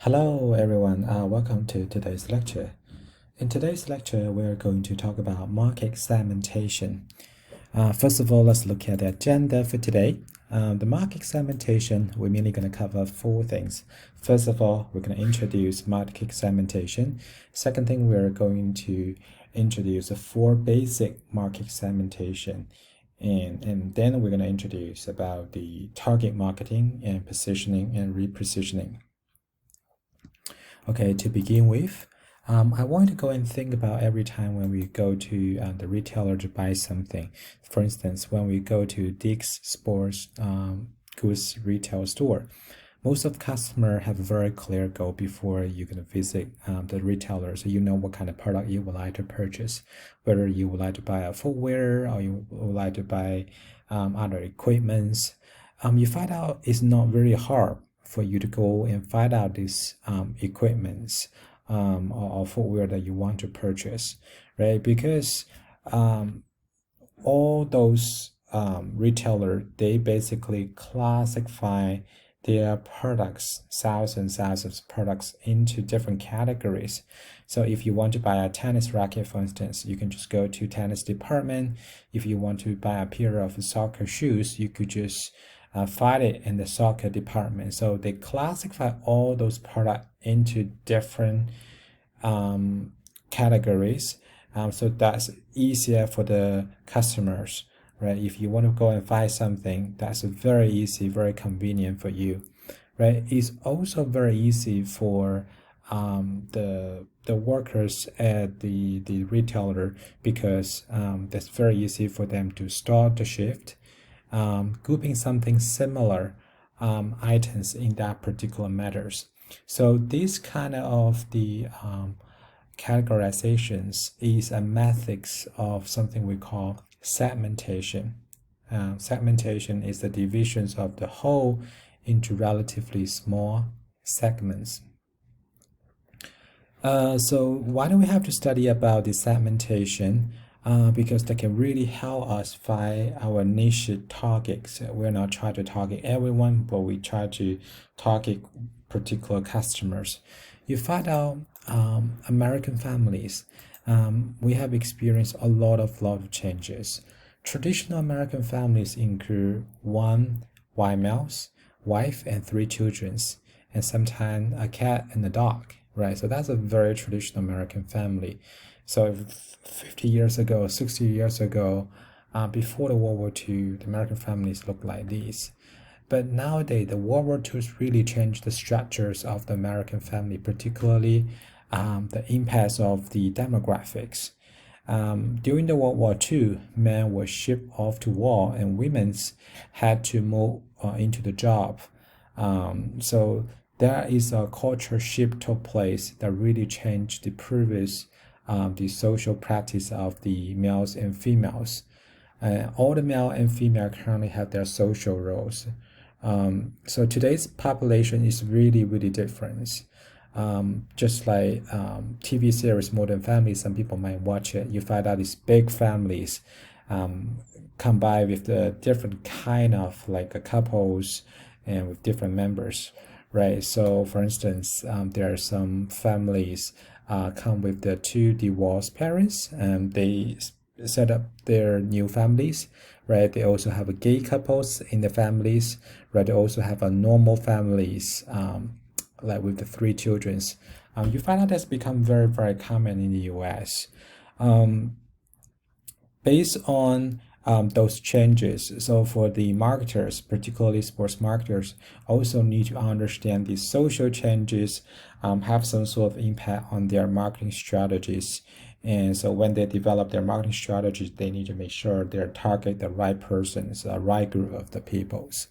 Hello everyone, welcome to today's lecture. In today's lecture, we're going to talk about market segmentation. First of all, let's look at the agenda for today. The market segmentation, we're mainly going to cover four things. First of all, we're going to introduce market segmentation. Second thing, we're going to introduce the four basic market segmentation. And then we're going to introduce about the target marketing and positioning and repositioning. Okay, to begin with, I want to go and think about every time when we go to the retailer to buy something. For instance, when we go to Dick's Sports Goods retail store, most of customer have a very clear goal before you're going to visit the retailer. So you know what kind of product you would like to purchase, whether you would like to buy a footwear or you would like to buy other equipments. You find out it's not very hard for you to go and find out these equipments or footwear that you want to purchase, right? Because all those retailer, they basically classify their products, thousands of products into different categories. So if you want to buy a tennis racket, for instance, you can just go to tennis department. If you want to buy a pair of soccer shoes, you could just find it in the soccer department. So they classify all those products into different categories. So that's easier for the customers, right? If you want to go and find something, that's very easy, very convenient for you, right? It's also very easy for the workers at the retailer because that's very easy for them to start the shift, grouping something similar items in that particular matters. So this kind of the categorizations is a methods of something we call segmentation. Segmentation is the divisions of the whole into relatively small segments. So why do we have to study about the segmentation? Because that can really help us find our niche targets. We're not trying to target everyone, but we try to target particular customers. You find out American families, we have experienced a lot of changes. Traditional American families include one white mouse, wife, and three children, and sometimes a cat and a dog, right? So that's a very traditional American family. So 50 years ago, 60 years ago, before the World War II, the American families looked like this. But nowadays, the World War II has really changed the structures of the American family, particularly the impacts of the demographics. During the World War II, men were shipped off to war and women had to move into the job. So there is a culture shift took place that really changed the previous the social practice of the males and females. All the male and female currently have their social roles. So today's population is really different. Just like TV series Modern Family, some people might watch it. You find out these big families combined with the different kind of like a couples and with different members, right? So for instance, there are some families come with the two divorced parents and they set up their new families, right? They also have a gay couples in the families, right? They also have a normal families, like with the three children. You find out that's become very common in the US. Based on those changes, so for the marketers, particularly sports marketers, also need to understand these social changes have some sort of impact on their marketing strategies. And so when they develop their marketing strategies, they need to make sure they target the right persons, the right group of the peoples.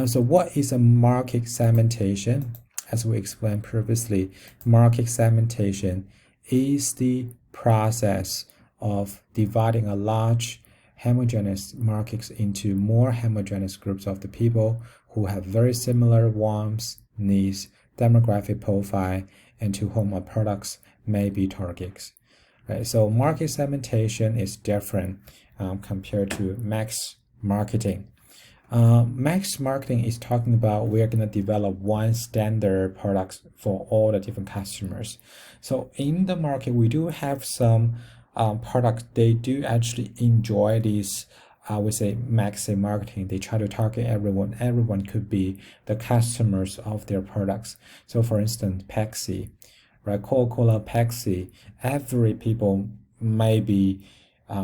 So what is a market segmentation? As we explained previously, market segmentation is the process of dividing a large homogeneous markets into more homogeneous groups of the people who have very similar wants, needs, demographic profile, and to whom our products may be targets. Right? So market segmentation is different compared to mass marketing. Max marketing is talking about we're going to develop one standard product for all the different customers. So in the market, we do have some products, they do actually enjoy this, I would say, max marketing. They try to target everyone. Everyone could be the customers of their products. So for instance, Pepsi, right? Coca-Cola, Pepsi, every people maybe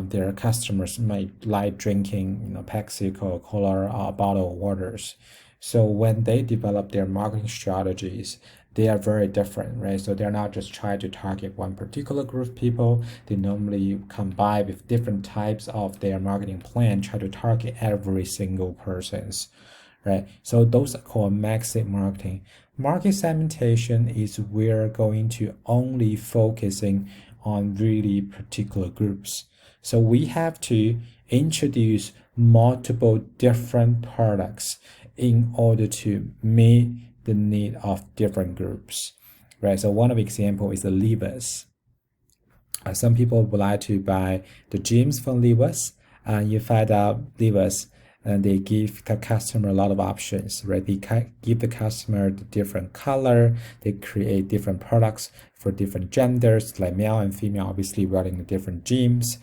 their customers might like drinking, Pepsi, Coca-Cola, bottled waters. So when they develop their marketing strategies, they are very different, right? So they're not just trying to target one particular group of people. They normally combine with different types of their marketing plan, try to target every single person's, right? So those are called massive marketing. Market segmentation is we're going to only focusing on really particular groups. So we have to introduce multiple different products in order to meet the need of different groups, right? So one of the example is the levers. Some people would like to buy the gyms from levers. You find out levers and they give the customer a lot of options, right? They give the customer the different color. They create different products for different genders, like male and female, obviously running the different gyms.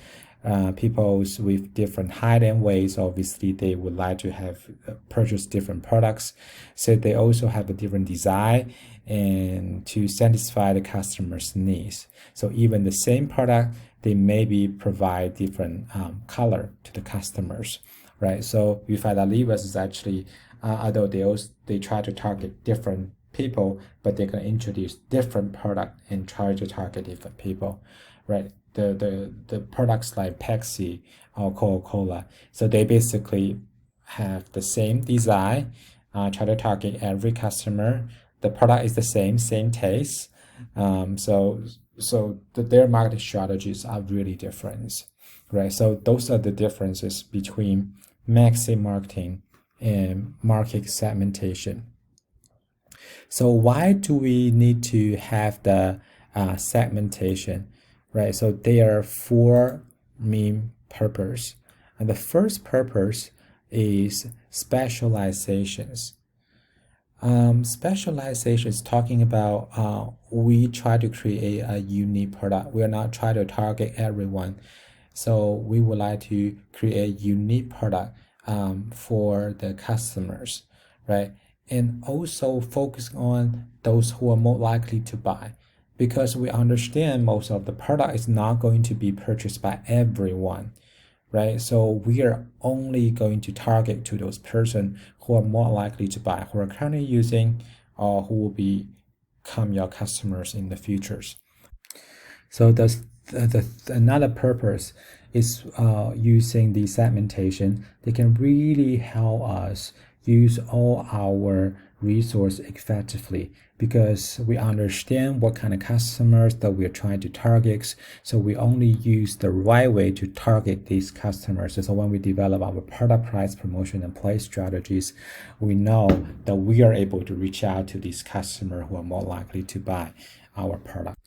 People with different height and weights, obviously they would like to have purchase different products. So they also have a different design and to satisfy the customer's needs. So even the same product, they maybe provide different color to the customers, right? So we find that levers is actually, although they try to target different people, but they can introduce different product and try to target different people, right? The products like Pepsi or Coca-Cola, so they basically have the same design, try to target every customer. The product is the same taste. Their marketing strategies are really different, right? So those are the differences between massive marketing and market segmentation. So why do we need to have the segmentation, right? So there are four main purposes. And the first purpose is specializations. Specialization is talking about we try to create a unique product. We are not trying to target everyone. So we would like to create a unique product for the customers, right? And also focus on those who are more likely to buy, because we understand most of the product is not going to be purchased by everyone, right? So we are only going to target to those persons who are more likely to buy, who are currently using, or who will become your customers in the futures. So another purpose is using the segmentation. They can really help us use all our resource effectively, because we understand what kind of customers that we're trying to target. So we only use the right way to target these customers. So when we develop our product price, promotion, and place strategies, we know that we are able to reach out to these customers who are more likely to buy our product.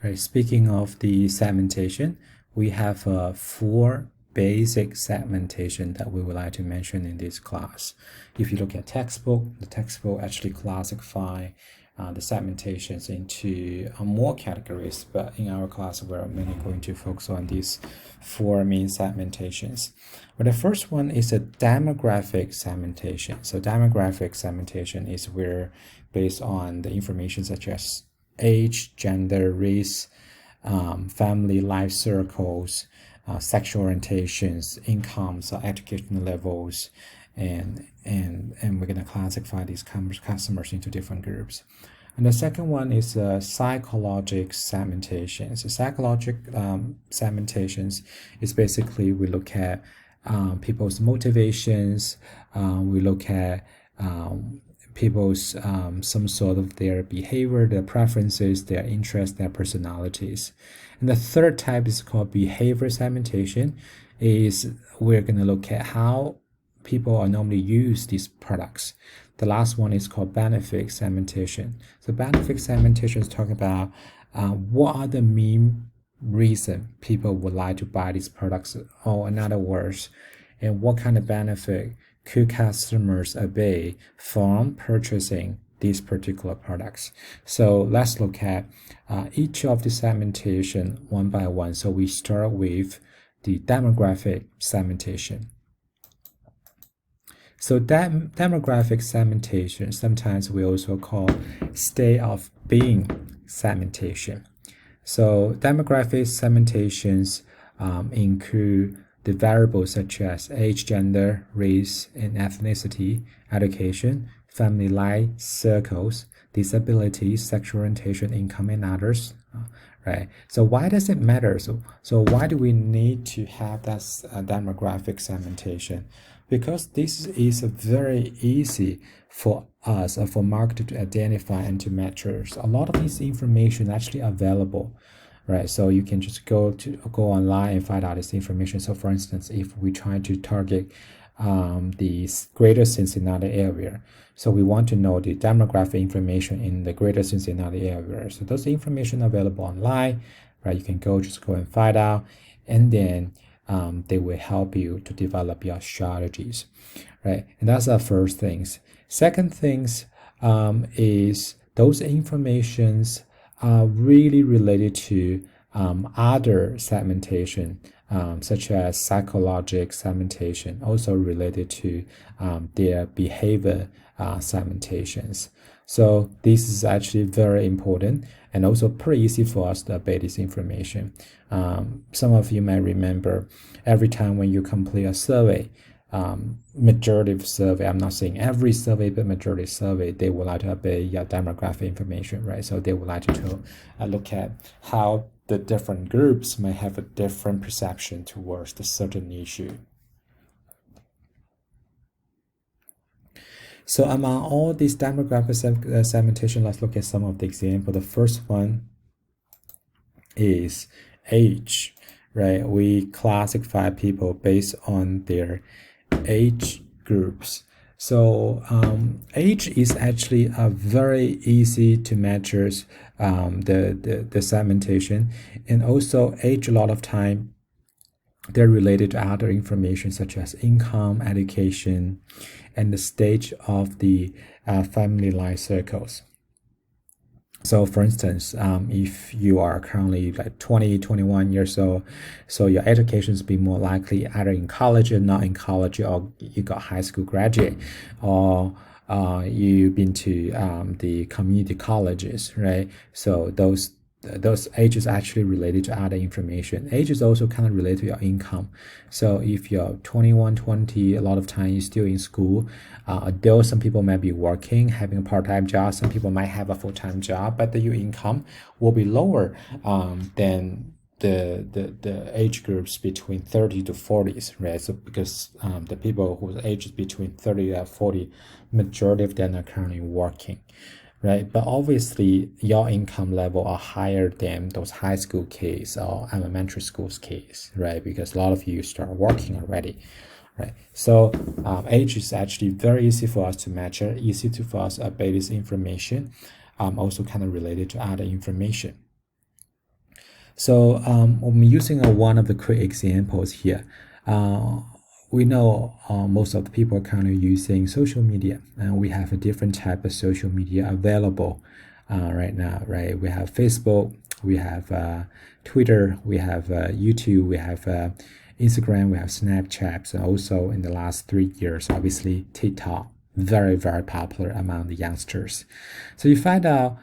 Right, speaking of the segmentation, we have four basic segmentation that we would like to mention in this class. If you look at textbook, the textbook actually classify the segmentations into more categories, but in our class we're mainly going to focus on these four main segmentations. But the first one is a demographic segmentation. So demographic segmentation is where based on the information such as age, gender, race, family, life circles, sexual orientations, incomes, educational levels, and we're going to classify these customers into different groups. And the second one is psychological segmentations. So psychological segmentations is basically we look at people's motivations, we look at people's some sort of their behavior, their preferences, their interests, their personalities. And the third type is called behavior segmentation. Is we're going to look at how people are normally use these products. The last one is called benefit segmentation. So benefit segmentation is talking about what are the main reason people would like to buy these products, or in other words, and what kind of benefit could customers obey from purchasing these particular products? So let's look at each of the segmentation one by one. So we start with the demographic segmentation. So that demographic segmentation, sometimes we also call state of being segmentation. So demographic segmentations include the variables such as age, gender, race, and ethnicity, education, family life circles, disabilities, sexual orientation, income, and others. Right. So why does it matter? So why do we need to have that demographic segmentation? Because this is very easy for us, for marketer to identify and to measure. So a lot of this information actually available, right? So you can just go online and find out this information. So for instance, if we try to target the greater Cincinnati area, so we want to know the demographic information in the greater Cincinnati area. So those information available online, right? You can just go and find out, and then they will help you to develop your strategies, right? And that's the first things. Second things is those informations are really related to other segmentation, such as psychological segmentation, also related to their behavior segmentations. So this is actually very important and also pretty easy for us to obey this information. Some of you may remember every time when you complete a survey, majority of survey, I'm not saying every survey, but majority of survey, they would like to obey your demographic information, right? So they would like to look at how the different groups may have a different perception towards the certain issue. So among all these demographic segmentation, let's look at some of the examples. The first one is age, right? We classify people based on their age groups. So age is actually a very easy to measure the segmentation, and also age a lot of time they're related to other information such as income, education, and the stage of the family life circles. So for instance, if you are currently like 20, 21 years old, so your education is be more likely either in college or not in college, or you got high school graduate, or you've been to the community colleges, right? So those ages actually related to other information. Age is also kind of related to your income. So if you're 21, 20, a lot of time you're still in school, though some people might be working, having a part-time job, some people might have a full-time job, but your income will be lower than the age groups between 30 to 40s, right? So because the people whose age is between 30 and 40, majority of them are currently working, right? But obviously your income level are higher than those high school kids or elementary schools kids, right? Because a lot of you start working already, right? So age is actually very easy for us to measure, easy for us to obey this information, also kind of related to other information. So I'm using one of the quick examples here. We know most of the people are currently using social media, and we have a different type of social media available right now, right? We have Facebook, we have Twitter, we have YouTube, we have Instagram, we have Snapchat, and also in the last 3 years, obviously TikTok, very, very popular among the youngsters. So you find out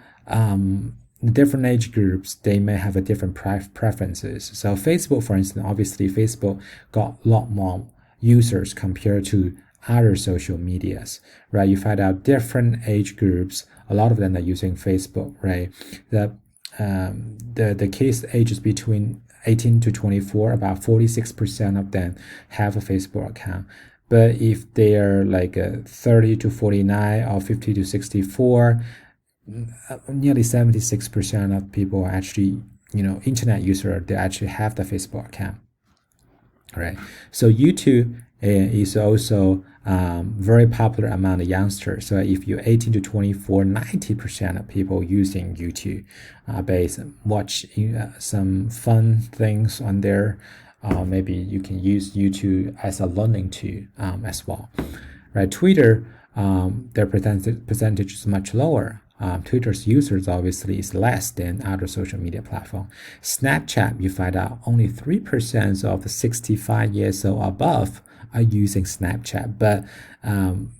different age groups, they may have a different preferences. So Facebook, for instance, obviously Facebook got a lot more users compared to other social medias, right? You find out different age groups, a lot of them are using Facebook, right? The kids ages between 18 to 24, about 46% of them have a Facebook account. But if they are like 30 to 49 or 50 to 64, nearly 76% of people are actually, internet user, they actually have the Facebook account. Right. So YouTube is also very popular among the youngsters. So if you're 18 to 24, 90% of people using YouTube based watch some fun things on there. Maybe you can use YouTube as a learning tool as well. right? Twitter, their percentage is much lower. Twitter's users obviously is less than other social media platform. Snapchat, you find out only 3% of the 65 years old above are using Snapchat, but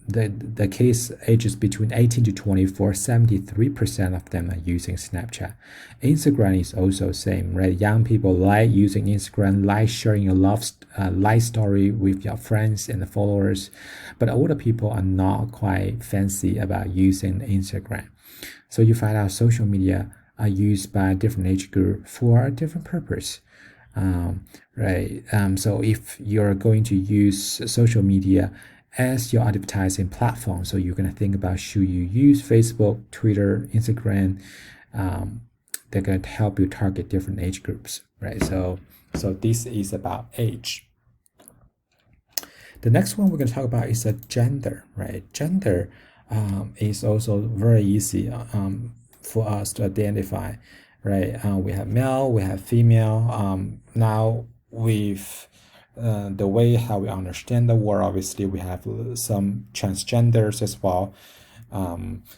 the case ages between 18 to 24, 73% of them are using Snapchat. Instagram is also same, right? Young people like using Instagram, like sharing your life story with your friends and followers, but older people are not quite fancy about using Instagram. So you find out social media are used by a different age group for a different purpose. Right. So if you're going to use social media as your advertising platform, so you're going to think about should you use Facebook, Twitter, Instagram. They're going to help you target different age groups, right? So this is about age. The next one we're going to talk about is a gender, right? Gender is also very easy for us to identify, right? We have male, we have female. Now with the way how we understand the word, obviously we have some transgenders as well.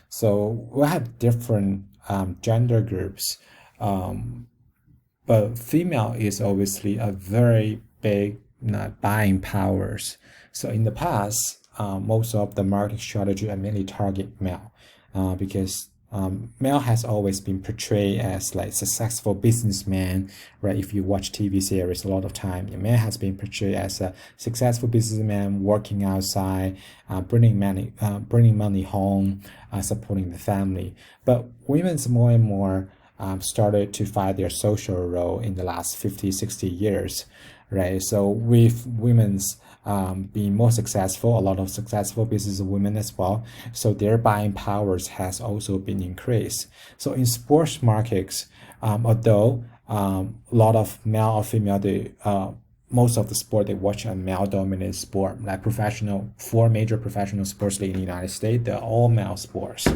So we have different gender groups, but female is obviously a very big buying powers. So in the past, most of the marketing strategy are mainly target male, because male has always been portrayed as like successful businessman, right? If you watch TV series, a lot of time, a man has been portrayed as a successful businessman working outside, bringing money home, supporting the family. But women's more and more started to find their social role in the last 50, 60 years, right? So with women's being more successful, a lot of successful business women as well. So their buying powers has also been increased. So in sports markets, although a lot of male or female, most of the sport they watch are male-dominated sport, like four major professional sports league in the United States, they're all male sports,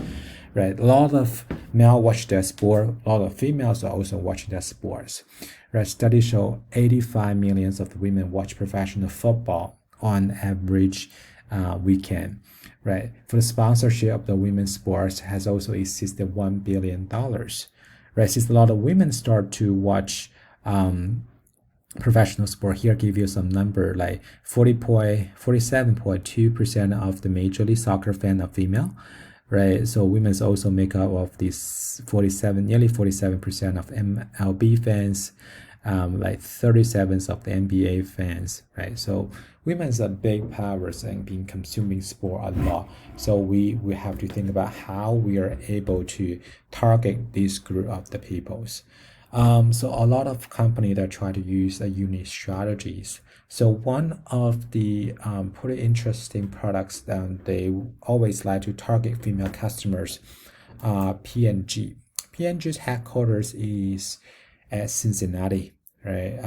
right? A lot of male watch their sport, a lot of females are also watching their sports, right? Studies show 85 million of the women watch professional football on average weekend, right? For the sponsorship of the women's sports has also exceeded $1 billion, right? Since a lot of women start to watch professional sport, here give you some number like 47.2% of the Major League Soccer fan are female, right? So women's also make up of this nearly 47% of MLB fans, like 37% of the NBA fans, right? So women's are big powers and been consuming sport a lot. So we have to think about how we are able to target this group of the peoples. So a lot of companies that try to use unique strategies. So one of the pretty interesting products that they always like to target female customers are P&G. P&G's headquarters is at Cincinnati, right?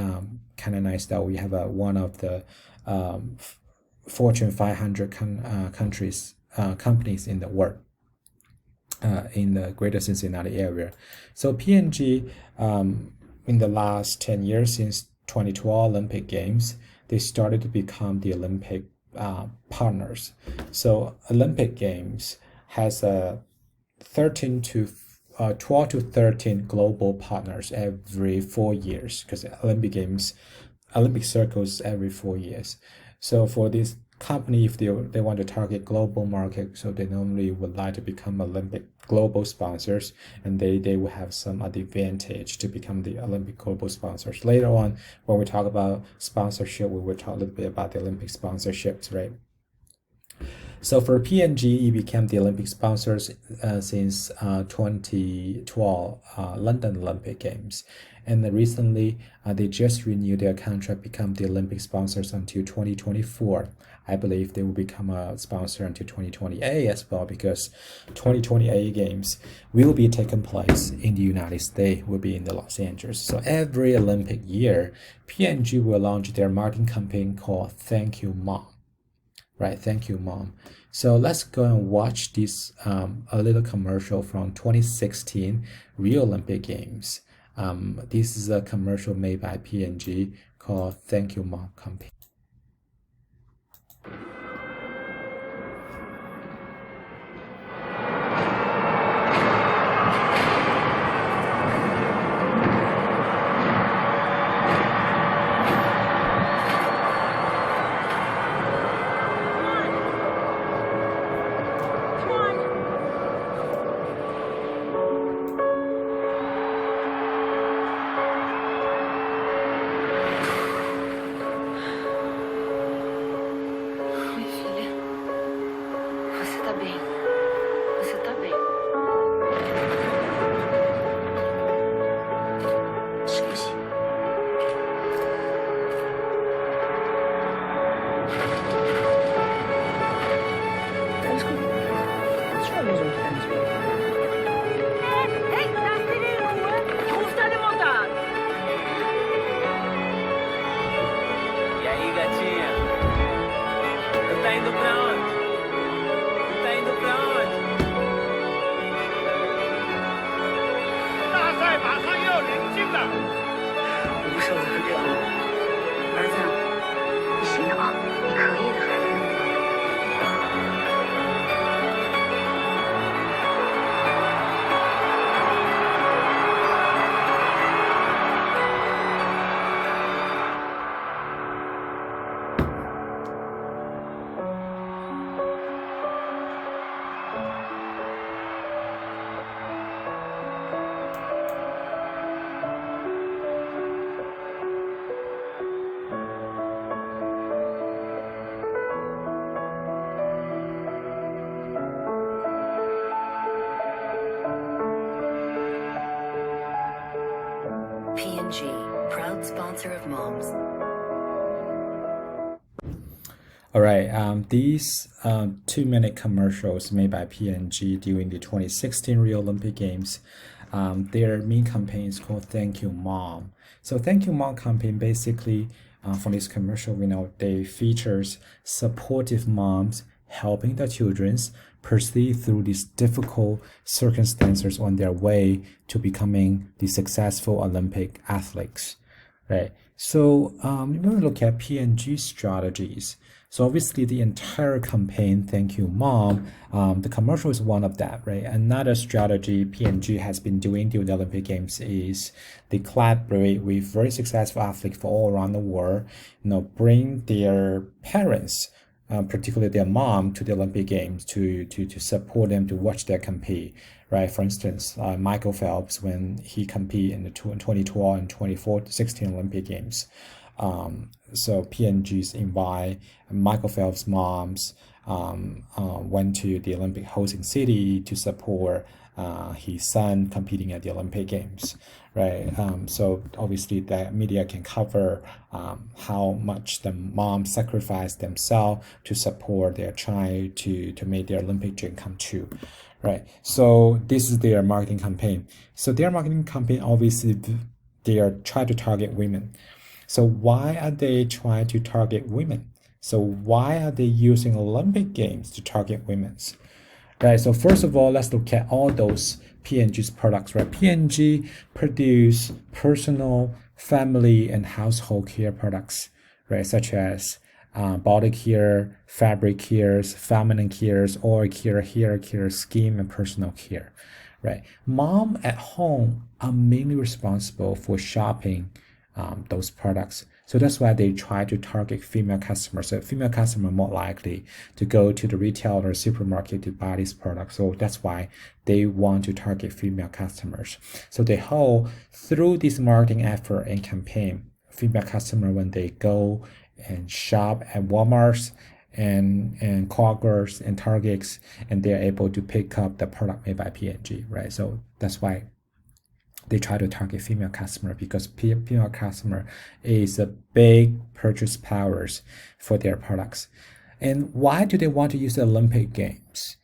Kind of nice that we have one of the Fortune 500 companies in the world. In the greater Cincinnati area. So P&G, in the last 10 years, since 2012 Olympic Games, they started to become the Olympic partners. So Olympic Games has a 12 to 13 global partners every 4 years, because Olympic circles every 4 years. So for this company, if they want to target global market, so they normally would like to become Olympic global sponsors, and they will have some advantage to become the Olympic global sponsors. Later on, when we talk about sponsorship, we will talk a little bit about the Olympic sponsorships, right? So for P&G, it became the Olympic sponsors since 2012 London Olympic Games. And recently, they just renewed their contract, become the Olympic sponsors until 2024. I believe they will become a sponsor until 2028 as well, because 2028 games will be taking place in the United States, will be in the Los Angeles. So every Olympic year, P&G will launch their marketing campaign called Thank You Mom. Right, thank you, Mom. So let's go and watch this a little commercial from 2016 Rio Olympic Games. This is a commercial made by P&G called Thank You, Mom campaign. 我不受得了这个，儿子，你行的啊，你可以的，孩子。P&G, proud sponsor of moms. All right, these 2-minute commercials made by P&G during the 2016 Rio Olympic Games, their main campaign is called Thank You Mom. So Thank You Mom campaign basically, for this commercial, they features supportive moms helping the children proceed through these difficult circumstances on their way to becoming the successful Olympic athletes, right? So when we look at P&G strategies, so obviously the entire campaign, Thank You Mom, the commercial is one of that, right? Another strategy P&G has been doing during the Olympic Games is they collaborate with very successful athletes from all around the world, bring their parents, particularly their mom, to the Olympic Games to support them, to watch their compete, right? For instance, Michael Phelps, when he competed in the 2012 and 2016 Olympic Games, so P&G's invite Michael Phelps' moms went to the Olympic hosting city to support his son competing at the Olympic Games, right? So obviously the media can cover how much the mom sacrificed themselves to support their child to make their Olympic dream come true, right? So this is their marketing campaign. So their marketing campaign, obviously they are trying to target women. So why are they trying to target women? So why are they using Olympic Games to target women? Right, so first of all, let's look at all those P&G's products, right? P&G produce personal, family, and household care products, right? Such as body care, fabric cares, feminine cares, oil care, hair care, skin, and personal care, right? Mom at home are mainly responsible for shopping those products. So that's why they try to target female customers. So female customers are more likely to go to the retailer or supermarket to buy these products. So that's why they want to target female customers. So they hope through this marketing effort and campaign, female customers, when they go and shop at Walmart's and Kroger's and Target's, and they're able to pick up the product made by P&G, right? So that's why they try to target female customer, because female customer is a big purchase powers for their products. And why do they want to use the Olympic Games?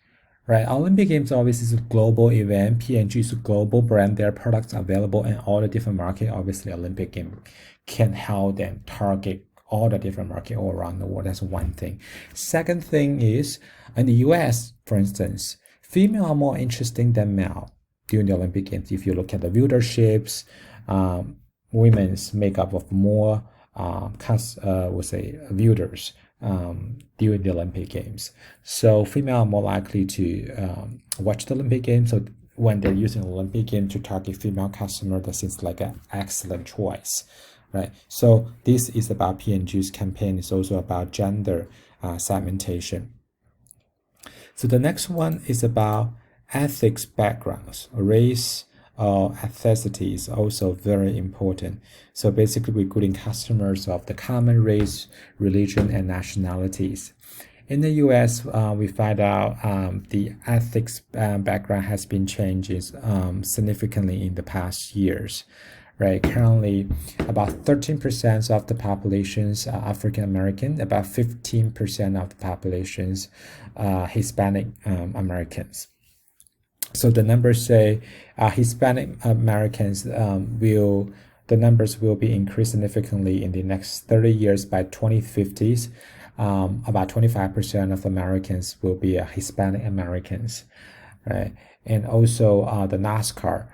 Right, Olympic Games obviously is a global event. P&G is a global brand. Their products are available in all the different markets. Obviously, Olympic Games can help them target all the different markets all around the world. That's one thing. Second thing is, in the US, for instance, female are more interesting than male during the Olympic Games. If you look at the viewerships, women's make up of more viewers during the Olympic Games. So female are more likely to watch the Olympic Games. So when they're using Olympic Games to target female customer, that seems like an excellent choice, right? So this is about P&G's campaign. It's also about gender segmentation. So the next one is about ethics backgrounds. Race or ethnicity is also very important. So basically recruiting customers of the common race, religion, and nationalities. In the US, we find out the ethics background has been changing significantly in the past years. Right, currently about 13% of the populations are African American, about 15% of the populations Hispanic Americans. So the numbers say Hispanic Americans the numbers will be increased significantly in the next 30 years. By 2050s. About 25% of Americans will be Hispanic Americans. right? And also the NASCAR,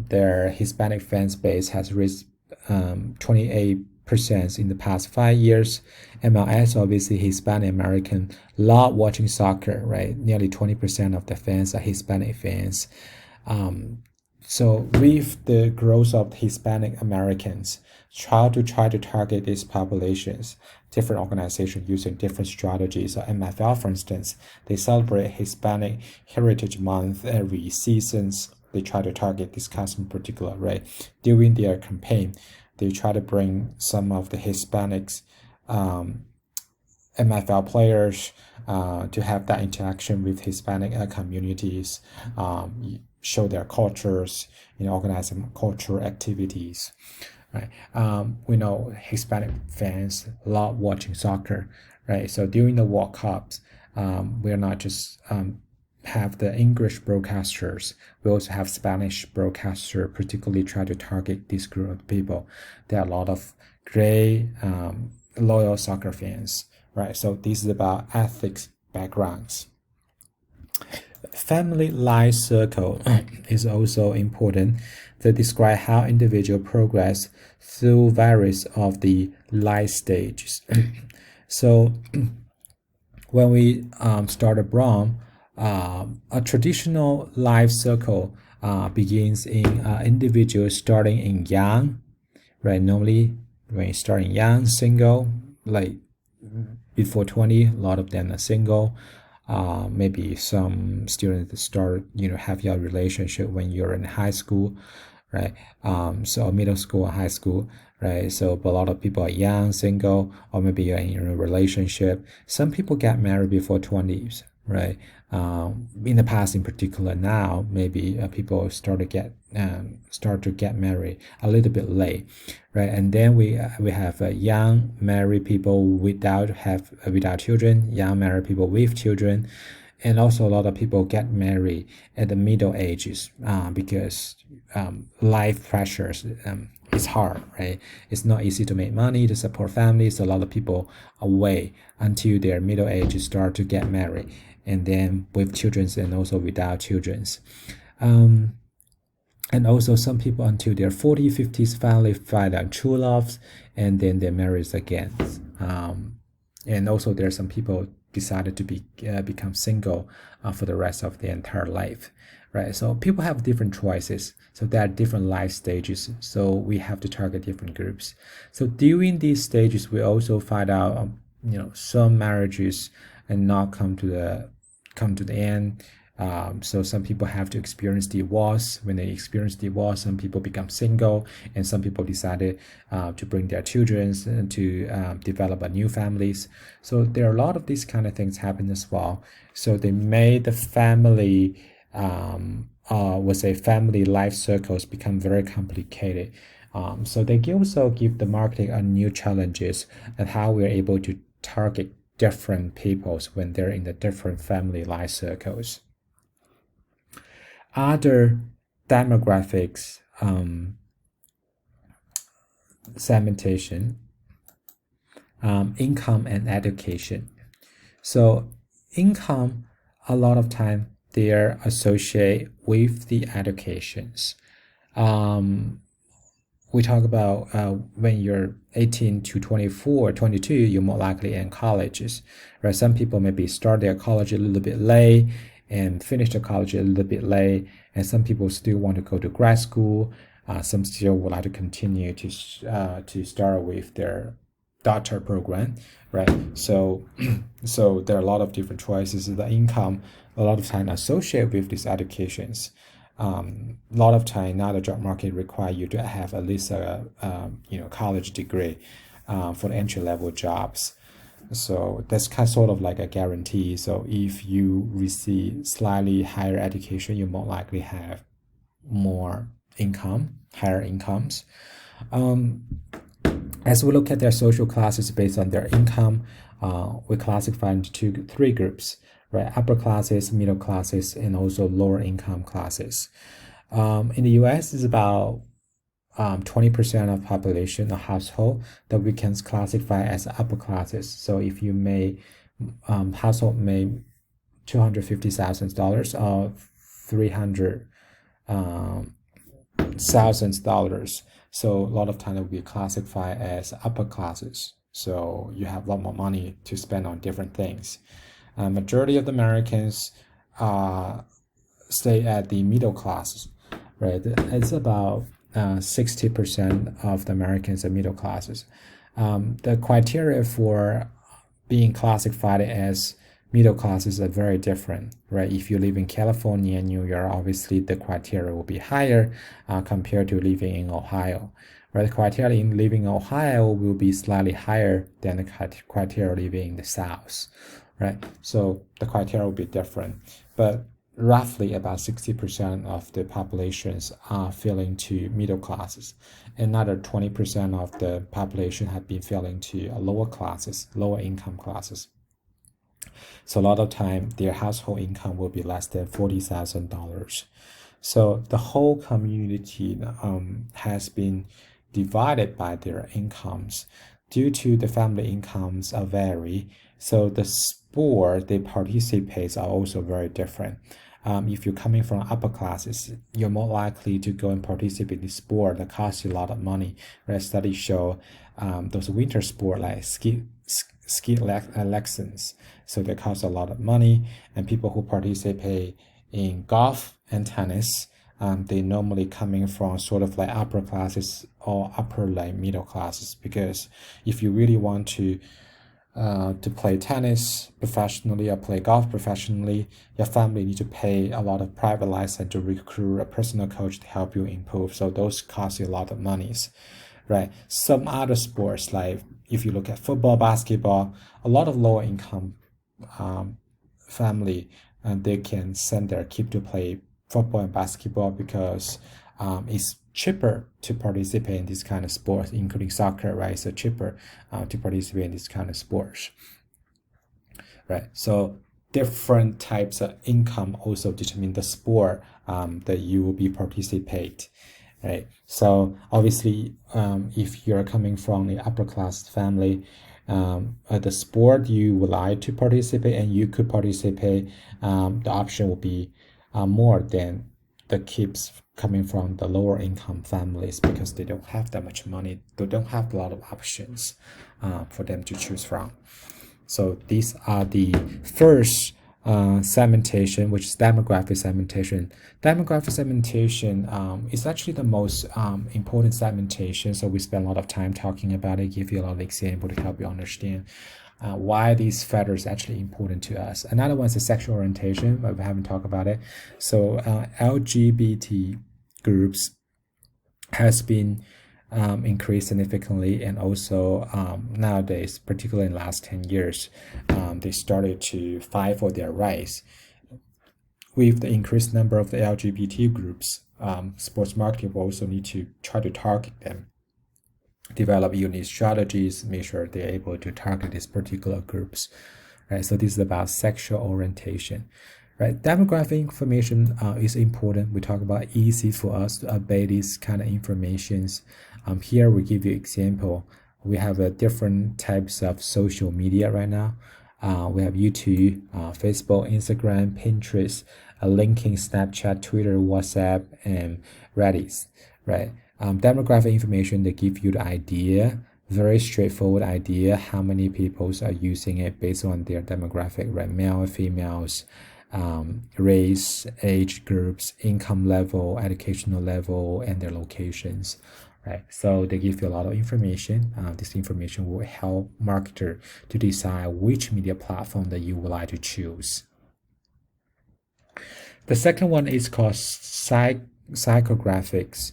their Hispanic fans base has reached 28% in the past 5 years. MLS, obviously Hispanic American, love watching soccer, right? Nearly 20% of the fans are Hispanic fans. So with the growth of Hispanic Americans, try to target these populations. Different organizations using different strategies. So MFL, for instance, they celebrate Hispanic Heritage Month every seasons. They try to target this customer in particular, right? During their campaign, they try to bring some of the Hispanics MFL players to have that interaction with Hispanic communities, show their cultures, organize some cultural activities. Right. We know Hispanic fans love watching soccer, right? So during the World Cups, we're not just have the English broadcasters. We also have Spanish broadcaster, particularly try to target this group of people. There are a lot of great loyal soccer fans, right? So this is about ethics backgrounds. Family life circle is also important to describe how individual progress through various of the life stages. So when we start abroad, a traditional life circle begins in individuals starting in young, right? Normally, when you start in young, single, like before 20, a lot of them are single. Maybe some students start, have your relationship when you're in high school, right? So middle school or high school, right? So but a lot of people are young, single, or maybe you're in a relationship. Some people get married before 20s, right? In the past, in particular, now maybe people start to get married a little bit late, right? And then we have young married people without children, young married people with children, and also a lot of people get married at the middle ages because life pressures is hard, right? It's not easy to make money to support families. A lot of people wait until their middle age start to get married, and then with children and also without children. And also some people until their 40s, 50s finally find out true loves, and then they marry again. And also there are some people decided to become single for the rest of their entire life, right? So people have different choices. So there are different life stages. So we have to target different groups. So during these stages, we also find out, some marriages and not come to the end. So some people have to experience divorce. When they experience divorce, some people become single, and some people decided to bring their children to develop a new families. So there are a lot of these kind of things happen as well. So they made the family, family life circles become very complicated. So they also give the marketing a new challenges and how we're able to target different peoples when they're in the different family life circles. Other demographics segmentation, income and education. So income, a lot of time they are associated with the educations. We talk about when you're 18 to 24, 22, you're more likely in colleges, right? Some people maybe start their college a little bit late and finish the college a little bit late, and some people still want to go to grad school. Some still would like to continue to start with their doctor program, right? So so there are a lot of different choices. The income a lot of time associated with these educations. A lot of time now the job market require you to have at least a college degree for entry level jobs. So that's kind of sort of like a guarantee. So if you receive slightly higher education, you more likely have more income, higher incomes. As we look at their social classes based on their income, we classify into three groups, right? Upper classes, middle classes, and also lower income classes. In the US, it's about 20% of population or household that we can classify as upper classes. So if you may household may $250,000 or $300,000. So a lot of time it will be classified as upper classes. So you have a lot more money to spend on different things. Majority of the Americans stay at the middle classes, right? It's about 60% of the Americans are middle classes. The criteria for being classified as middle classes are very different, right? If you live in California and New York, obviously the criteria will be higher compared to living in Ohio, right? The criteria in living in Ohio will be slightly higher than the criteria living in the South, right? So the criteria will be different, but roughly about 60% of the populations are falling to middle classes. Another 20% of the population have been falling to lower classes, lower income classes. So a lot of time their household income will be less than $40,000. So the whole community has been divided by their incomes due to the family incomes are vary. So the sport they participate are also very different. If you're coming from upper classes, you're more likely to go and participate in sport that costs you a lot of money. Right? Studies show those winter sport like ski lessons, so they cost a lot of money. And people who participate in golf and tennis, they normally coming from sort of like upper classes or upper like middle classes, because if you really want to play tennis professionally or play golf professionally, your family need to pay a lot of private license to recruit a personal coach to help you improve. So those cost you a lot of monies, right? Some other sports, like if you look at football, basketball, a lot of lower income family, they can send their kid to play football and basketball because it's cheaper to participate in this kind of sports, including soccer, right? So cheaper to participate in this kind of sports, right? So different types of income also determine the sport that you will be participate, right? So obviously, if you're coming from the upper class family, the sport you would like to participate and you could participate, the option will be more than the kids coming from the lower income families, because they don't have that much money, they don't have a lot of options for them to choose from. So these are the first segmentation, which is demographic segmentation. Demographic segmentation is actually the most important segmentation, so we spend a lot of time talking about it, give you a lot of example to help you understand why these factors are actually important to us. Another one is the sexual orientation, but we haven't talked about it. So LGBT groups has been increased significantly, and also nowadays, particularly in the last 10 years, they started to fight for their rights. With the increased number of the LGBT groups, sports marketing will also need to try to target them, develop unique strategies, make sure they're able to target these particular groups, right? So this is about sexual orientation, right? Demographic information is important. We talk about easy for us to update these kind of informations. Here we give you example. We have different types of social media right now. We have YouTube, Facebook, Instagram, Pinterest, LinkedIn, Snapchat, Twitter, WhatsApp, and Reddit, right? Demographic information, they give you the idea, very straightforward idea, how many people are using it based on their demographic, right? Male, females, race, age groups, income level, educational level, and their locations, right? So they give you a lot of information. This information will help marketer to decide which media platform that you would like to choose. The second one is called psychographics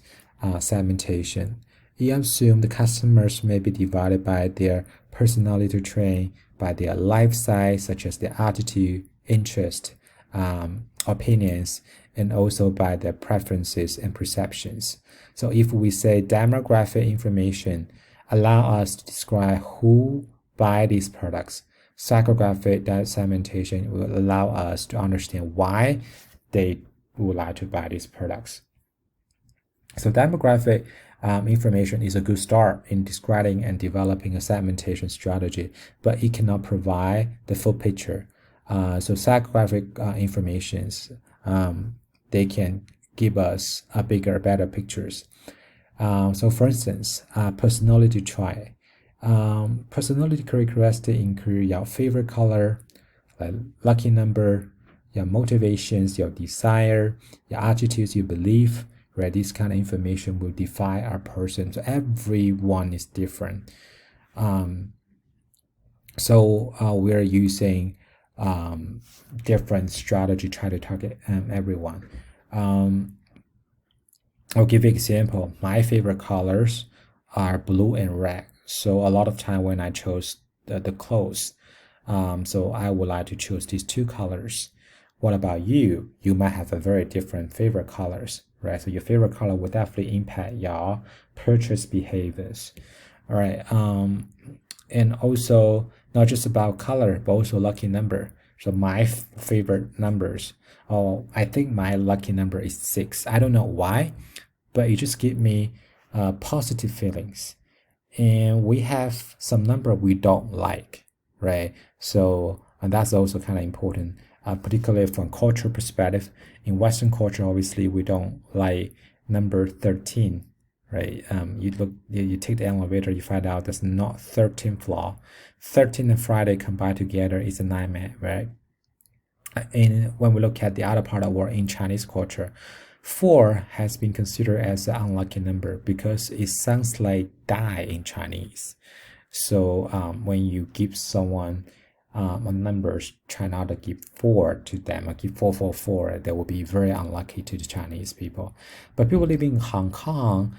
segmentation. You assume the customers may be divided by their personality trait, by their lifestyle, such as their attitude, interest, opinions, and also by their preferences and perceptions. So if we say demographic information allow us to describe who buy these products, psychographic segmentation will allow us to understand why they would like to buy these products. So demographic information is a good start in describing and developing a segmentation strategy, but it cannot provide the full picture. So psychographic informations, they can give us a bigger, better pictures. So for instance, personality trait. Personality characteristics include your favorite color, like lucky number, your motivations, your desire, your attitudes, your belief, right? This kind of information will define our person. So everyone is different. So we're using different strategy try to target everyone. I'll give you an example. My favorite colors are blue and red. So a lot of time when I chose the clothes, so I would like to choose these two colors. What about you? You might have a very different favorite colors, right? So your favorite color will definitely impact your purchase behaviors. All right. And also not just about color, but also lucky number. So my favorite numbers. Oh, I think my lucky number is 6. I don't know why, but it just gives me positive feelings. And we have some number we don't like, right? So, and that's also kind of important, particularly from cultural perspective. In Western culture, obviously, we don't like number 13, right? You take the elevator, you find out there's not 13th floor. 13 and Friday combined together is a nightmare, right? And when we look at the other part of the world in Chinese culture, 4 has been considered as an unlucky number because it sounds like die in Chinese. So when you give someone a numbers, try not to give 4 to them, or give 444, they will be very unlucky to the Chinese people. But people living in Hong Kong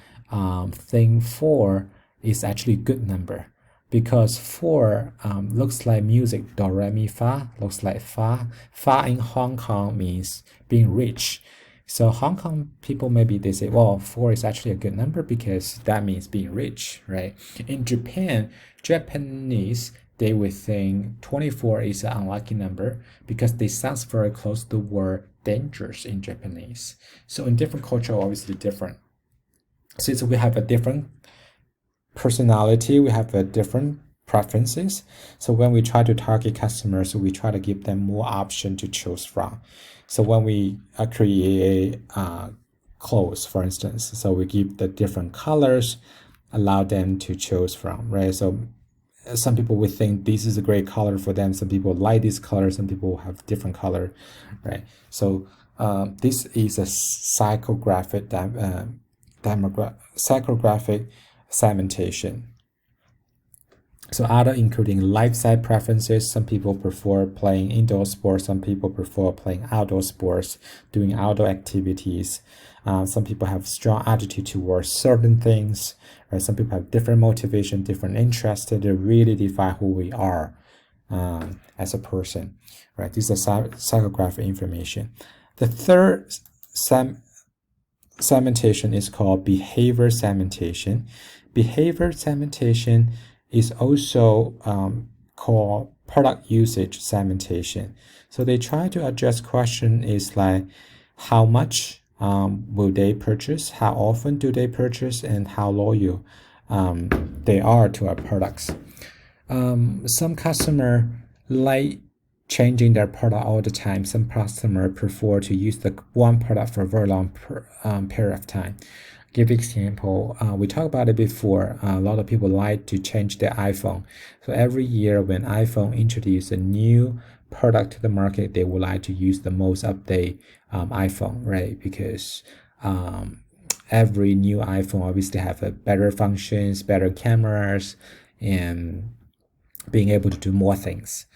think 4 is actually a good number because 4 looks like music, do, re, mi, fa, looks like fa. Fa in Hong Kong means being rich. So Hong Kong people, maybe they say, well, 4 is actually a good number because that means being rich, right? In Japan, Japanese, they would think 24 is an unlucky number because they sounds very close to the word dangerous in Japanese. So in different culture, obviously different. Since we have a different personality, we have a different preferences. So when we try to target customers, we try to give them more option to choose from. So when we create clothes, for instance, so we give the different colors, allow them to choose from, right? So some people would think this is a great color for them. Some people like this color. Some people have different color, right? So this is a psychographic segmentation. So other including lifestyle preferences. Some people prefer playing indoor sports. Some people prefer playing outdoor sports, doing outdoor activities. Some people have strong attitude towards certain things. Right? Some people have different motivation, different interests that really define who we are as a person. Right? This is psychographic information. The third segmentation is called behavior segmentation. Behavior segmentation is also called product usage segmentation. So they try to address question is like how much will they purchase, how often do they purchase, and how loyal they are to our products. Some customer like changing their product all the time. Some customer prefer to use the one product for a very long period of time. Give example, we talked about it before. A lot of people like to change their iPhone. So every year when iPhone introduce a new product to the market, they would like to use the most update iPhone, right? Because every new iPhone obviously have a better functions, better cameras, and being able to do more things.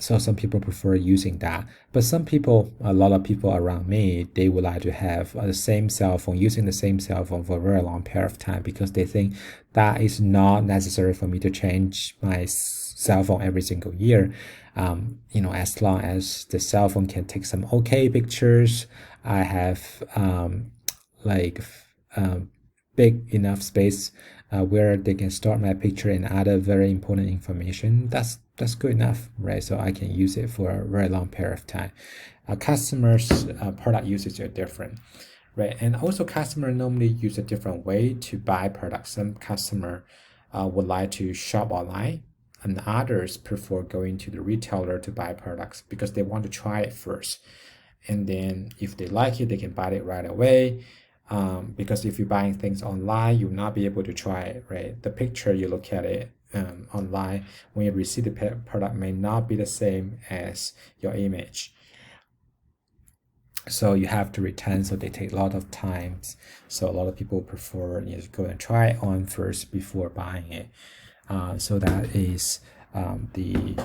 So some people prefer using that, but some people, a lot of people around me, they would like to have the same cell phone, using the same cell phone for a very long period of time because they think that is not necessary for me to change my cell phone every single year. As long as the cell phone can take some okay pictures, I have big enough space where they can store my picture and other very important information. That's good enough, right? So I can use it for a very long period of time. Customers' product usage are different, right? And also, customer normally use a different way to buy products. Some customer would like to shop online. and others prefer going to the retailer to buy products because they want to try it first. And then if they like it, they can buy it right away. Because if you're buying things online, you'll not be able to try it, right? The picture you look at it online, when you receive the product may not be the same as your image. So you have to return, so they take a lot of time. So a lot of people prefer go and try it on first before buying it. So that is the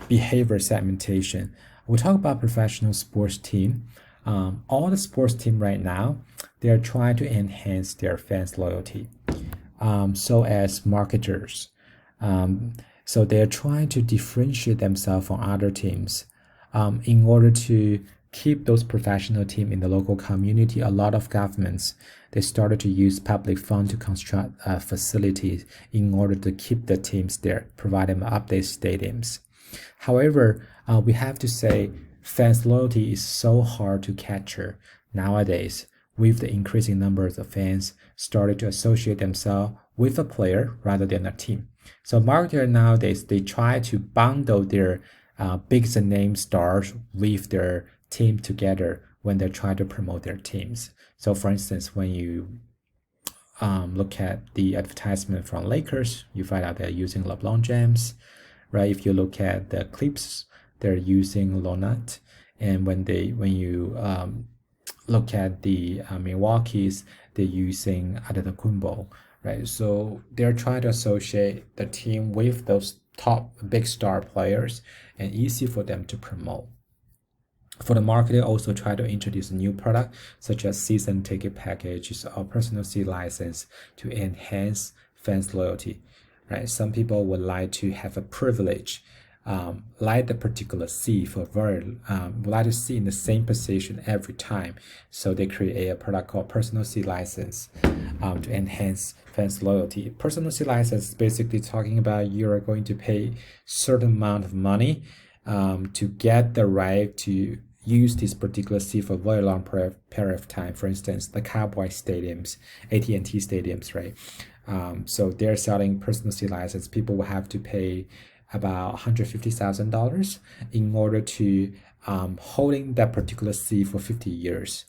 behavior segmentation. We talk about professional sports team. All the sports team right now, they're trying to enhance their fans' loyalty. So as marketers, so they're trying to differentiate themselves from other teams in order to keep those professional team in the local community. A lot of governments, they started to use public fund to construct facilities in order to keep the teams there, provide them update stadiums. However, we have to say fans' loyalty is so hard to capture nowadays, with the increasing numbers of fans started to associate themselves with a player rather than a team. So marketers nowadays, they try to bundle their big name stars with their team together when they try to promote their teams. So for instance, when you look at the advertisement from Lakers, you find out they're using LeBron James, right? If you look at the Clips, they're using Lonat. And when you look at the Milwaukee's, they're using Adetokounmpo, right? So they're trying to associate the team with those top big star players and easy for them to promote. For the marketer, also try to introduce a new product such as season ticket packages or personal seat license to enhance fans' loyalty, right? Some people would like to have a privilege, like the particular seat for very, would like to sit in the same position every time. So they create a product called personal seat license to enhance fans' loyalty. Personal seat license is basically talking about you are going to pay certain amount of money to get the right to use this particular seat for a very long period of time. For instance, the Cowboy stadiums, AT&T stadiums, right? So they're selling personal seat license. People will have to pay about $150,000 in order to holding that particular seat for 50 years.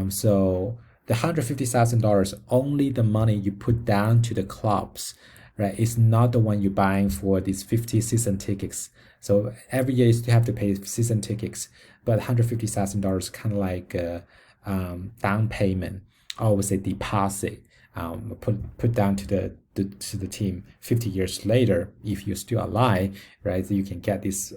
So the $150,000 only the money you put down to the clubs, right? It's not the one you're buying for these 50 season tickets. So every year you still have to pay season tickets, but $150,000 kind of like a down payment, I would say deposit, put down to the team. 50 years later, if you're still alive, right, so you can get this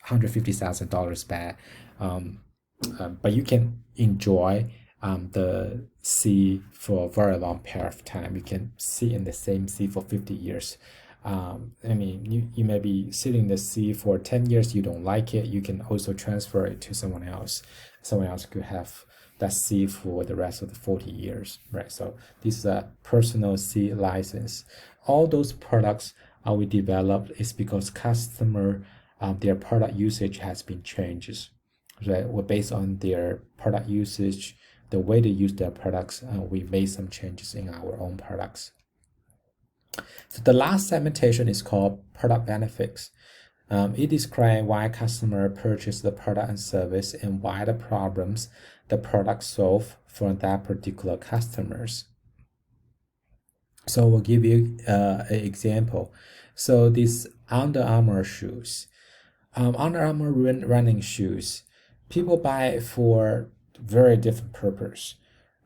$150,000 back. But you can enjoy the sea for a very long period of time. You can sit in the same sea for 50 years. I mean, you may be sitting in the sea for 10 years, you don't like it, you can also transfer it to someone else. Someone else could have that sea for the rest of the 40 years, right? So this is a personal sea license. All those products we developed is because customer, their product usage has been changed, right? Well, based on their product usage, the way they use their products, we made some changes in our own products. So the last segmentation is called product benefits. It describes why customer purchase the product and service and why the problems the product solve for that particular customers. So we'll give you an example. So these Under Armour shoes, Under Armour running shoes, people buy it for very different purpose,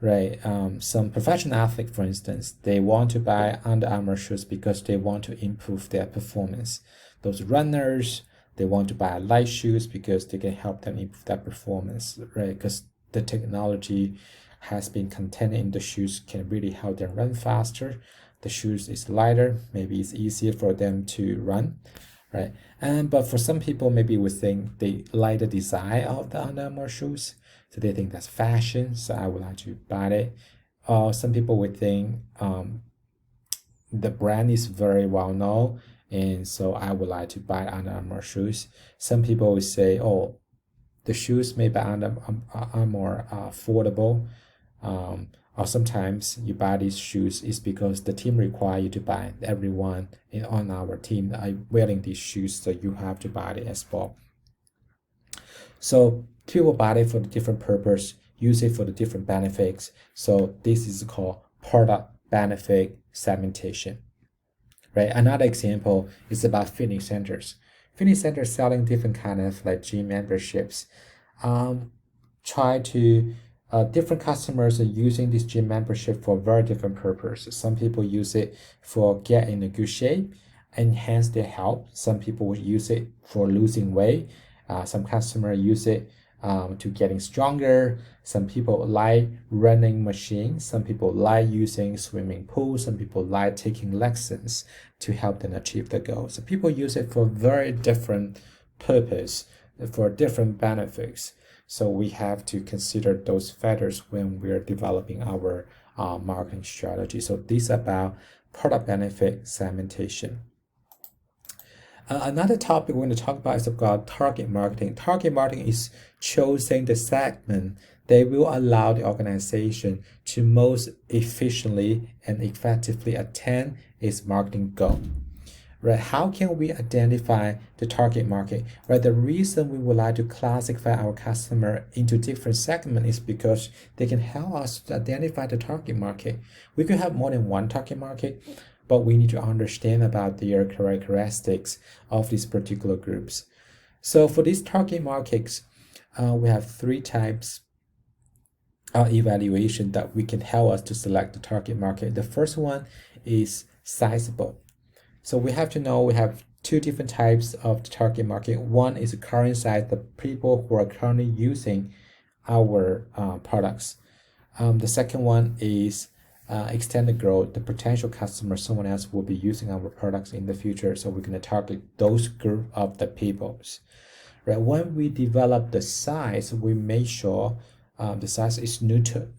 right? Some professional athlete, for instance, they want to buy Under Armour shoes because they want to improve their performance. Those runners, they want to buy light shoes because they can help them improve their performance, right? Because the technology has been contained in the shoes can really help them run faster. The shoes is lighter, maybe it's easier for them to run, right? But for some people, maybe we think they like the design of the Under Armour shoes, so they think that's fashion, so I would like to buy it. Some people would think the brand is very well known, and so I would like to buy Under Armour shoes. Some people would say, oh, the shoes made by Under Armour are affordable, or sometimes you buy these shoes is because the team require you to buy. Everyone on our team are wearing these shoes, so you have to buy it as well. So people buy it for the different purpose, use it for the different benefits. So this is called product benefit segmentation. Right? Another example is about fitness centers. Fitness centers selling different kind of like gym memberships. Try to different customers are using this gym membership for very different purposes. Some people use it for get in a good shape, enhance their health. Some people would use it for losing weight. Some customers use it to getting stronger. Some people like running machines. Some people like using swimming pools. Some people like taking lessons to help them achieve the goal. So people use it for very different purpose, for different benefits. So we have to consider those factors when we're developing our marketing strategy. So this is about product benefit segmentation. Another topic we're going to talk about is about target marketing. Target marketing is choosing the segment that will allow the organization to most efficiently and effectively attain its marketing goal. Right? How can we identify the target market? Right? The reason we would like to classify our customer into different segments is because they can help us to identify the target market. We could have more than one target market, but we need to understand about their characteristics of these particular groups. So for these target markets, we have three types of evaluation that we can help us to select the target market. The first one is sizable. So we have to know we have two different types of the target market. One is the current size, the people who are currently using our products. The second one is extended growth, the potential customer, someone else will be using our products in the future. So we're going to target those group of the peoples. Right? When we develop the size, we make sure the size is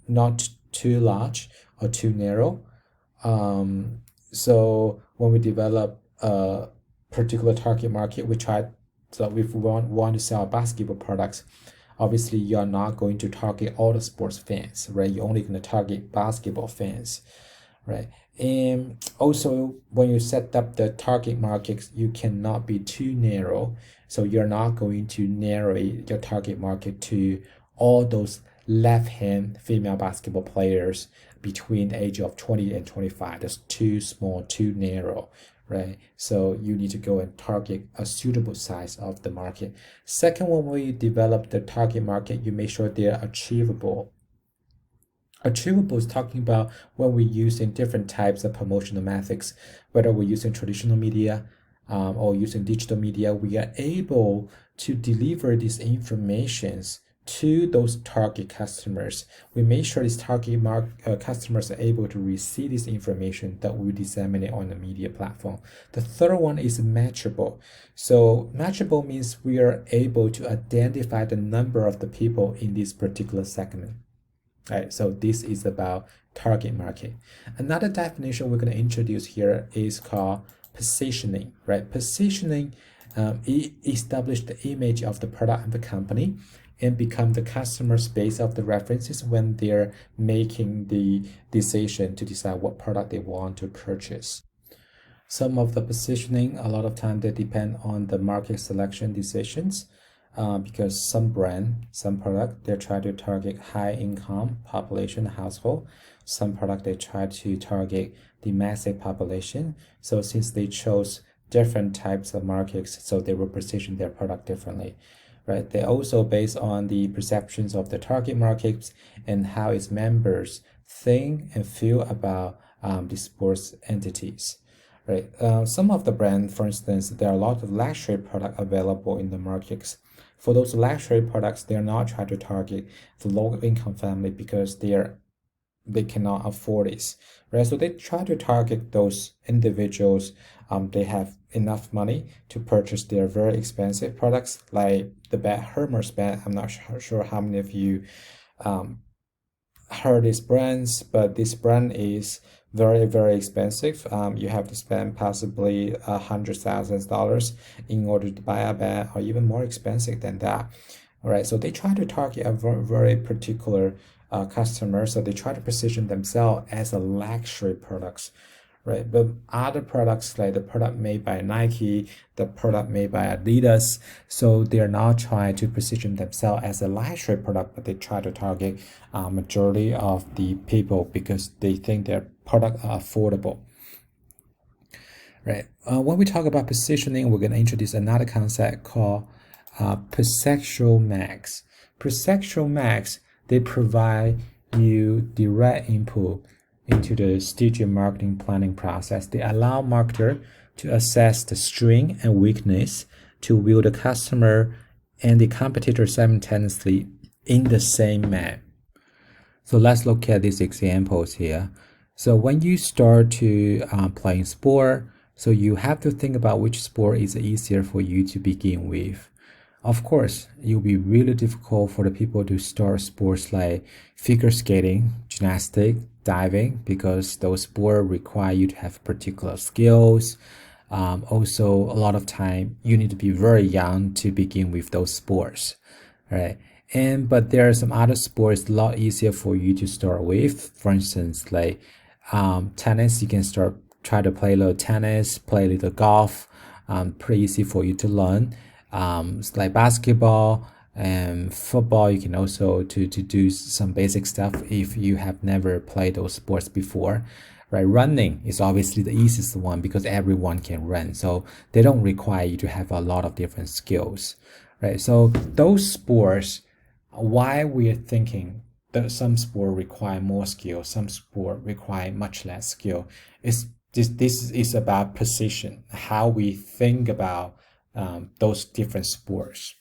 not too large or too narrow. So when we develop a particular target market, we try. So if we want to sell basketball products, obviously you're not going to target all the sports fans, right? You're only going to target basketball fans, right? And also when you set up the target markets, you cannot be too narrow. So you're not going to narrow your target market to all those left-hand female basketball players between the age of 20 and 25. That's too small, too narrow, right? So you need to go and target a suitable size of the market. Second one, when you develop the target market, you make sure they're achievable. Achievable is talking about when we're using different types of promotional methods, whether we're using traditional media or using digital media, we are able to deliver these informations to those target customers. We make sure these target customers are able to receive this information that we disseminate on the media platform. The third one is matchable. So matchable means we are able to identify the number of the people in this particular segment. Right, so this is about target market. Another definition we're going to introduce here is called positioning. Right, positioning establish the image of the product and the company and become the customer's base of the references when they're making the decision to decide what product they want to purchase. Some of the positioning, a lot of time they depend on the market selection decisions because some brand, some product, they try to target high income population household. Some product they try to target the massive population. So since they chose different types of markets, so they will position their product differently. Right? They also based on the perceptions of the target markets and how its members think and feel about the sports entities. Right? Some of the brand, for instance, there are a lot of luxury product available in the markets. For those luxury products, they are not trying to target the low income family because they cannot afford this, right? So they try to target those individuals. They have enough money to purchase their very expensive products, like the bag Hermes bag. I'm not sure how many of you heard these brands, but this brand is very, very expensive. You have to spend possibly $100,000 in order to buy a bag, or even more expensive than that. All right, so they try to target a very, very particular customers, so they try to position themselves as a luxury products, right? But other products, like the product made by Nike, the product made by Adidas, so they're not trying to position themselves as a luxury product, but they try to target majority of the people because they think their product are affordable. Right. When we talk about positioning, we're going to introduce another concept called perceptual max. Perceptual max, they provide you direct input into the strategic marketing planning process. They allow marketer to assess the strength and weakness to view the customer and the competitor simultaneously in the same map. So let's look at these examples here. So when you start to playing sport, so you have to think about which sport is easier for you to begin with. Of course, it will be really difficult for the people to start sports like figure skating, gymnastics, diving, because those sports require you to have particular skills. Also, a lot of time you need to be very young to begin with those sports, right? But there are some other sports a lot easier for you to start with. For instance, like tennis, you can try to play a little tennis, play a little golf. Pretty easy for you to learn. It's like basketball and football, you can also to do some basic stuff if you have never played those sports before. Right, running is obviously the easiest one because everyone can run, so they don't require you to have a lot of different skills. Right, so those sports, why we're thinking that some sport require more skill, some sport require much less skill, is this is about precision, how we think about those different sports,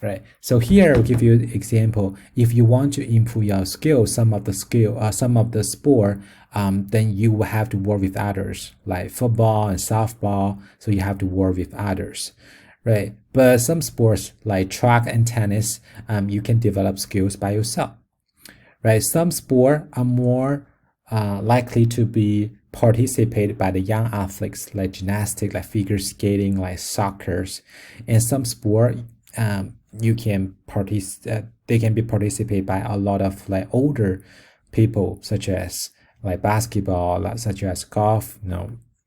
right? So here I'll give you an example. If you want to improve your skill, some of the sport, then you will have to work with others, like football and softball. So you have to work with others, right? But some sports like track and tennis, you can develop skills by yourself, right? Some sports are more likely to be participated by the young athletes, like gymnastics, like figure skating, like soccer, and some sport they can be participated by a lot of like older people, such as like basketball, such as golf.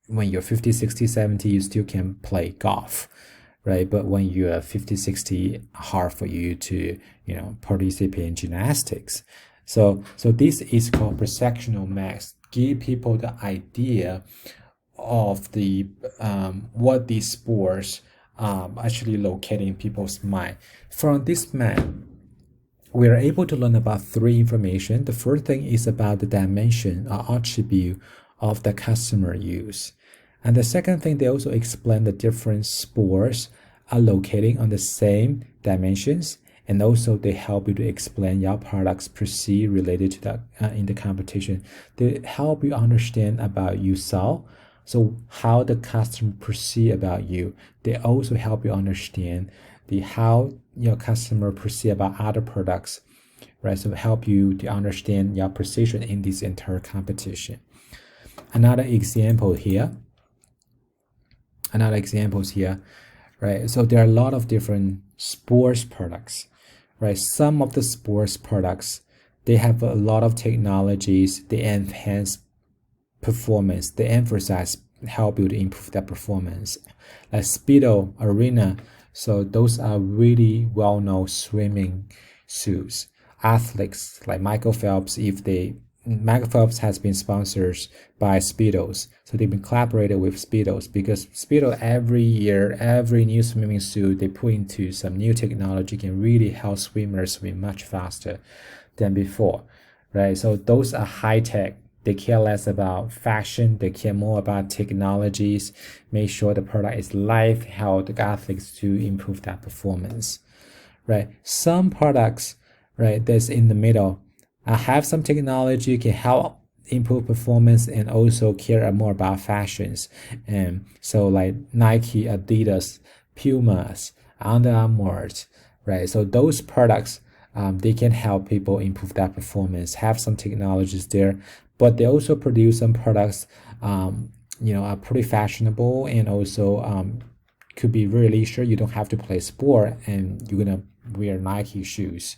When you're 50, 60, 70, you still can play golf, right? But when you're 50, 60, hard for you to participate in gymnastics. So this is called perceptual max. Give people the idea of the what these sports actually located in people's mind. From this map, we are able to learn about three information. The first thing is about the dimension or attribute of the customer use. And the second thing, they also explain the different sports are located on the same dimensions, and also they help you to explain your products perceived related to that in the competition. They help you understand about yourself, so how the customer perceive about you. They also help you understand how your customer perceive about other products, right? So help you to understand your position in this entire competition. Another examples here, right? So there are a lot of different sports products, right? Some of the sports products, they have a lot of technologies, they enhance performance, they emphasize, help you to improve that performance, like Speedo, Arena. So those are really well-known swimming suits. Athletes like Michael Phelps, Michael Phelps has been sponsored by Speedos, so they've been collaborated with Speedos, because Speedo every year, every new swimming suit they put into some new technology can really help swimmers swim much faster than before, right? So those are high tech. They care less about fashion, they care more about technologies, make sure the product is live, help the athletes to improve that performance, right? Some products, right, that's in the middle, have some technology, can help improve performance and also care more about fashions. And so like Nike, Adidas, Pumas, Under Armour, right? So those products, they can help people improve that performance, have some technologies there, but they also produce some products, are pretty fashionable and also could be really sure you don't have to play sport and you're gonna wear Nike shoes,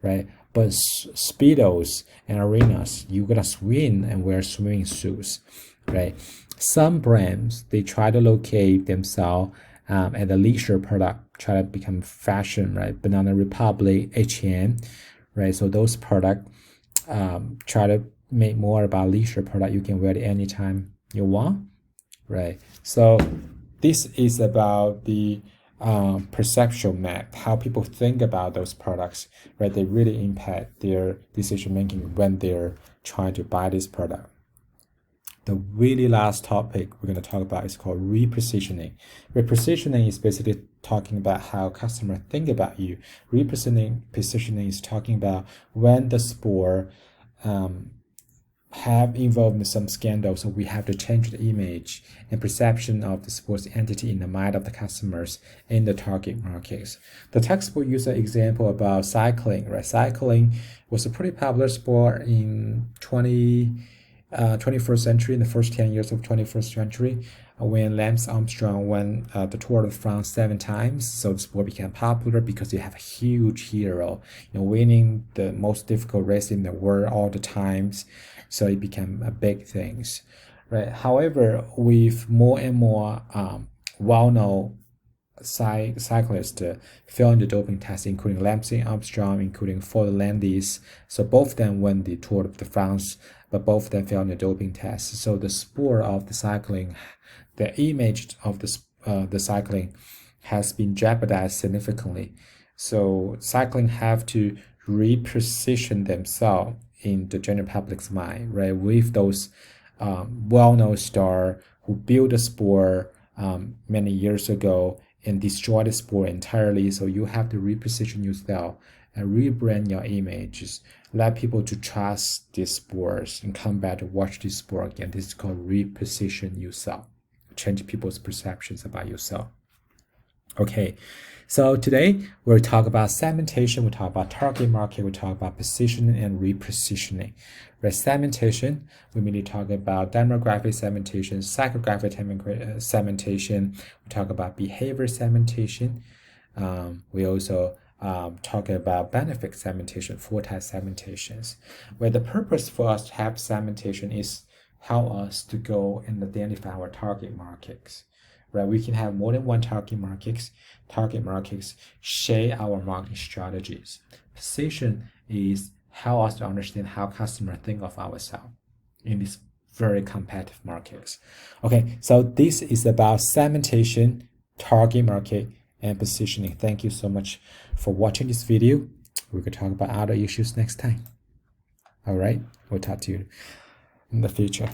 right? but speedos and arenas, you're gonna swim and wear swimming suits, right? Some brands, they try to locate themselves at the leisure product, try to become fashion, right? Banana Republic, H&M, right? So those products try to make more about leisure product. You can wear it anytime you want, right? So this is about the perceptual map, how people think about those products, right? They really impact their decision making when they're trying to buy this product. The really last topic we're going to talk about is called repositioning. Repositioning is basically talking about how customers think about you. Positioning is talking about when the sport have involved in some scandal, so we have to change the image and perception of the sports entity in the mind of the customers in the target markets. The textbook uses an example about cycling, right? Cycling was a pretty popular sport in 21st century, in the first 10 years of 21st century, when Lance Armstrong won the Tour de France 7 times. So the sport became popular because you have a huge hero, winning the most difficult race in the world all the times. So it became a big thing, right? However, with more and more well-known cyclists failing the doping test, including Lance Armstrong, including Ford Landis. So both of them won the Tour de France, but both of them failed the doping test. So the sport of the cycling, the image of the cycling has been jeopardized significantly. So cycling have to reposition themselves in the general public's mind, right? With those well-known stars who built the sport many years ago and destroyed the sport entirely. So you have to reposition yourself and rebrand your images, let people to trust these sports and come back to watch this sport again. This is called reposition yourself, change people's perceptions about yourself. Okay, so today we'll talk about segmentation, we'll talk about target market, we'll talk about positioning and repositioning. Right, segmentation, we mainly talk about demographic segmentation, psychographic segmentation, we talk about behavior segmentation. We also talk about benefit segmentation, 4 types segmentations, where the purpose for us to have segmentation is help us to go and identify our target markets. Right, we can have more than one target markets. Target markets shape our marketing strategies. Position is help us to understand how customers think of ourselves in these very competitive markets. Okay, so this is about segmentation, target market, and positioning. Thank you so much for watching this video. We could talk about other issues next time. All right, we'll talk to you in the future.